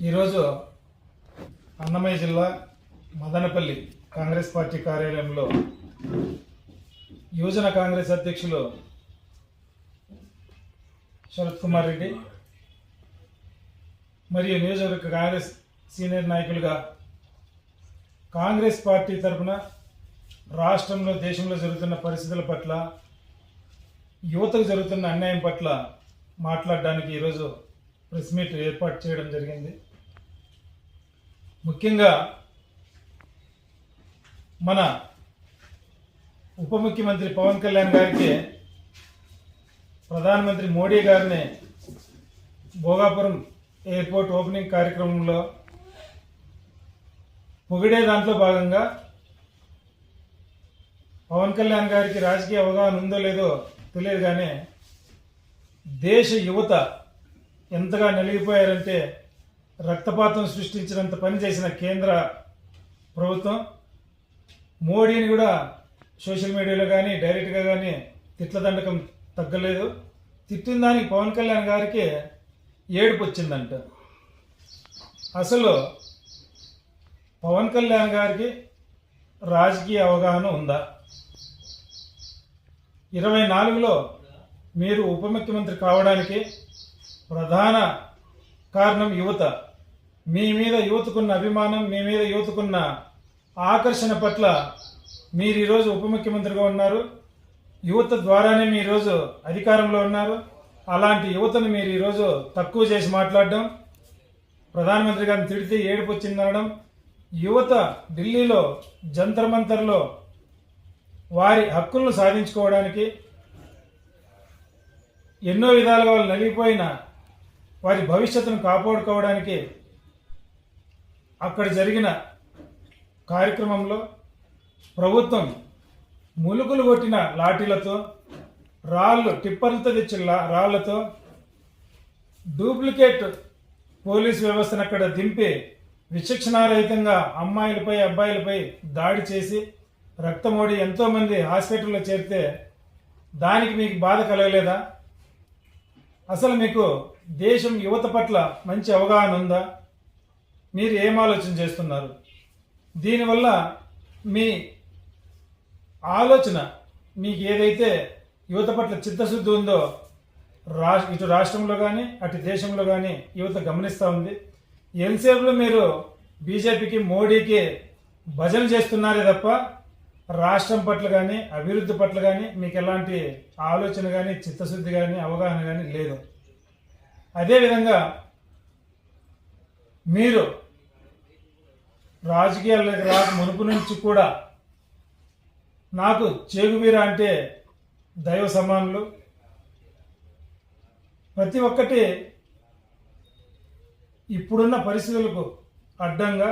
ఈరోజు అన్నమయ్య జిల్లా మదనపల్లి కాంగ్రెస్ పార్టీ కార్యాలయంలో యువజన కాంగ్రెస్ అధ్యక్షులు శరత్ కుమార్ రెడ్డి మరియు నియోజకవర్గ కాంగ్రెస్ సీనియర్ నాయకులుగా కాంగ్రెస్ పార్టీ తరఫున రాష్ట్రంలో దేశంలో జరుగుతున్న పరిస్థితుల పట్ల యువతకు జరుగుతున్న అన్యాయం పట్ల మాట్లాడడానికి ఈరోజు ప్రెస్ మీట్ ఏర్పాటు చేయడం జరిగింది. ముఖ్యంగా మన ఉప ముఖ్యమంత్రి పవన్ కళ్యాణ్ గారికి ప్రధానమంత్రి మోడీ గారిని భోగాపురం ఎయిర్పోర్ట్ ఓపెనింగ్ కార్యక్రమంలో పొగిడే దాంట్లో భాగంగా పవన్ కళ్యాణ్ గారికి రాజకీయ అవగాహన ఉందో లేదో తెలియదు, కానీ దేశ యువత ఎంతగా నలిగిపోయారంటే రక్తపాతం సృష్టించినంత పని చేసిన కేంద్ర ప్రభుత్వం మోడీని కూడా సోషల్ మీడియాలో కానీ డైరెక్ట్గా కానీ తిట్ల దండకం తగ్గలేదు. తిట్టిన దానికి పవన్ కళ్యాణ్ గారికి ఏడుపు వచ్చిందంట. అసలు పవన్ కళ్యాణ్ గారికి రాజకీయ అవగాహన ఉందా? 24లో మీరు ఉప ముఖ్యమంత్రి కావడానికి ప్రధాన కారణం యువత. మీ మీద యువతకున్న అభిమానం, మీ మీద యువతకున్న ఆకర్షణ పట్ల మీరు ఈరోజు ఉప ముఖ్యమంత్రిగా ఉన్నారు. యువత ద్వారానే మీరు ఈరోజు అధికారంలో ఉన్నారు. అలాంటి యువతను మీరు ఈరోజు తక్కువ చేసి మాట్లాడడం, ప్రధానమంత్రి గారిని తిడితే ఏడుపు వచ్చిందనడం, యువత ఢిల్లీలో జంతర్ మంతర్లో వారి హక్కులను సాధించుకోవడానికి ఎన్నో విధాలుగా వాళ్ళు నలిగిపోయిన వారి భవిష్యత్తును కాపాడుకోవడానికి అక్కడ జరిగిన కార్యక్రమంలో ప్రభుత్వం ములుగులు కొట్టిన లాఠీలతో, రాళ్ళు టిప్పర్లతో తెచ్చిన రాళ్లతో డూప్లికేట్ పోలీస్ వ్యవస్థను అక్కడ దింపి విచక్షణారహితంగా అమ్మాయిలపై అబ్బాయిలపై దాడి చేసి రక్తమోడి ఎంతోమంది హాస్పిటల్లో చేరితే దానికి మీకు బాధ కలగలేదా? అసలు మీకు దేశం యువత పట్ల మంచి అవగాహన ఉందా? మీరు ఏం ఆలోచన చేస్తున్నారు? దీనివల్ల మీ ఆలోచన, మీకు ఏదైతే యువత పట్ల చిత్తశుద్ధి ఉందో ఇటు రాష్ట్రంలో కానీ అటు దేశంలో కానీ యువత గమనిస్తూ ఉంది. ఎంతసేపులో మీరు బీజేపీకి మోడీకి భజన చేస్తున్నారే తప్ప రాష్ట్రం పట్ల కానీ అభివృద్ధి పట్ల కానీ మీకు ఎలాంటి ఆలోచన కానీ చిత్తశుద్ధి కానీ అవగాహన కానీ లేదు. అదేవిధంగా మీరు రాజకీయాల్లోకి రాక మునుపు నుంచి కూడా నాకు చేగువీర అంటే దైవ సమానులు. ప్రతి ఒక్కటి ఇప్పుడున్న పరిస్థితులకు అడ్డంగా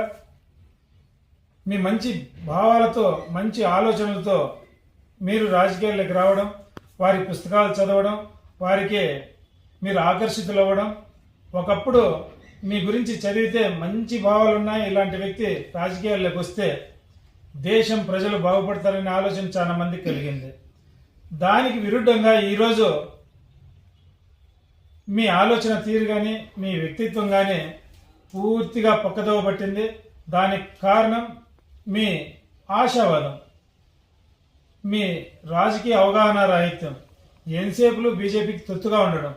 మీ మంచి భావాలతో, మంచి ఆలోచనలతో మీరు రాజకీయాల్లోకి రావడం, వారి పుస్తకాలు చదవడం, వారికి మీరు ఆకర్షితులు అవ్వడం. ఒకప్పుడు మీ గురించి చదివితే మంచి భావాలు ఉన్నాయి, ఇలాంటి వ్యక్తి రాజకీయాల్లోకి వస్తే దేశం ప్రజలు బాగుపడతారనే ఆలోచన చాలా మందికి కలిగింది. దానికి విరుద్ధంగా ఈరోజు మీ ఆలోచన తీరు కానీ మీ వ్యక్తిత్వం కానీ పూర్తిగా పక్కదోవ పట్టింది. దానికి కారణం మీ ఆశావాదం, మీ రాజకీయ అవగాహన రాహిత్యం, ఎంతసేపులు బీజేపీకి తొత్తుగా ఉండడం.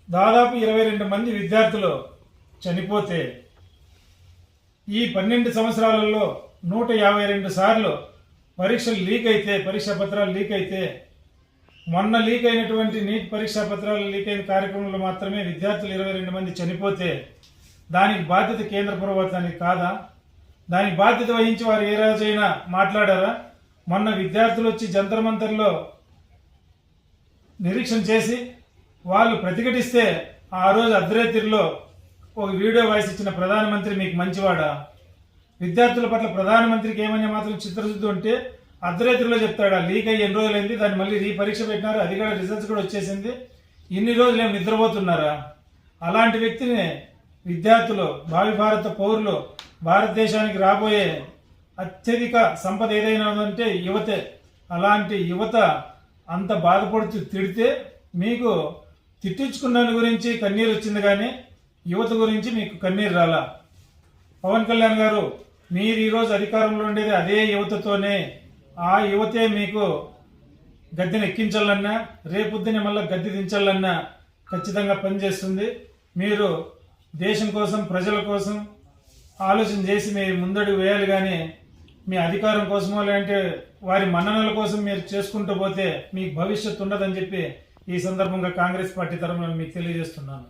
దాదాపు 22 మంది విద్యార్థులు చనిపోతే ఈ 12 సంవత్సరాలలో 152 సార్లు పరీక్షలు లీక్ అయితే, పరీక్షా పత్రాలు లీక్ అయితే, మొన్న లీక్ అయినటువంటి నీట్ పరీక్షా పత్రాలు లీక్ అయిన కార్యక్రమంలో మాత్రమే విద్యార్థులు 22 మంది చనిపోతే దానికి బాధ్యత కేంద్ర ప్రభుత్వానికి కాదా? దానికి బాధ్యత వహించి వారు ఏ రోజైనా మాట్లాడారా? మొన్న విద్యార్థులు వచ్చి జంతర్ మంతర్లో నిరీక్షణ చేసి వాళ్ళు ప్రతిఘటిస్తే ఆ రోజు అర్ధరాత్రిలో ఒక వీడియో వాయిస్ ఇచ్చిన ప్రధానమంత్రి మీకు మంచివాడా? విద్యార్థుల పట్ల ప్రధానమంత్రికి ఏమన్నా మాత్రం చిత్తశుద్ధి ఉంటే అర్ధరాత్రిలో చెప్తాడా? లీక్ అయ్యి ఎన్ని రోజులైంది, దాన్ని మళ్ళీ రీపరీక్ష పెట్టినారు, అది కూడా రిజల్ట్స్ కూడా వచ్చేసింది, ఇన్ని రోజులు ఏమి నిద్రపోతున్నారా? అలాంటి వ్యక్తిని విద్యార్థులు, భావి భారత పౌరులు, భారతదేశానికి రాబోయే అత్యధిక సంపద ఏదైనా ఉందంటే యువతే. అలాంటి యువత అంత బాధపడుతూ తిడితే మీకు తిట్టించుకున్న గురించి కన్నీరు వచ్చింది, కానీ యువత గురించి మీకు కన్నీరు రాలా? పవన్ కళ్యాణ్ గారు, మీరు ఈరోజు అధికారంలో ఉండేది అదే యువతతోనే. ఆ యువతే మీకు గద్దెను ఎక్కించాలన్నా, రేపొద్దున మళ్ళీ గద్దె దించాలన్నా ఖచ్చితంగా పనిచేస్తుంది. మీరు దేశం కోసం, ప్రజల కోసం ఆలోచన చేసి మీరు ముందడుగు వేయాలి. కానీ మీ అధికారం కోసమో లేదంటే వారి మన్ననల కోసం మీరు చేసుకుంటూ పోతే మీకు భవిష్యత్తు ఉండదని చెప్పి ఈ సందర్భంగా కాంగ్రెస్ పార్టీ తరఫున మీకు తెలియజేస్తున్నాను.